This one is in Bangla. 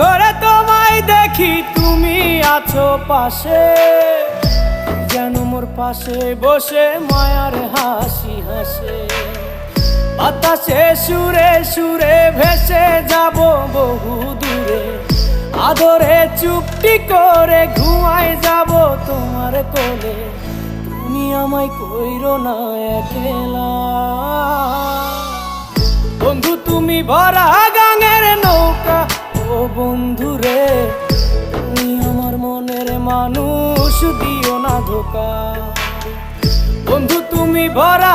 ঘরে তোমায় দেখি তুমি আছো পাশে, যেন মোর পাশে বসে মায়ার হাসি হাসে। বাতাসে সুরে সুরে ভেসে যাব বহু দূরে, আদরে চুপটি করে ঘুমায় যাব তোমার কোলে। তুমি আমায় কইরো না একলা বন্ধু, তুমি ভরা গাঙের নৌকা। ও বন্ধু রে, তুমি আমার মনের মানুষ, দিও না ধোকা। বন্ধু তুমি ভরা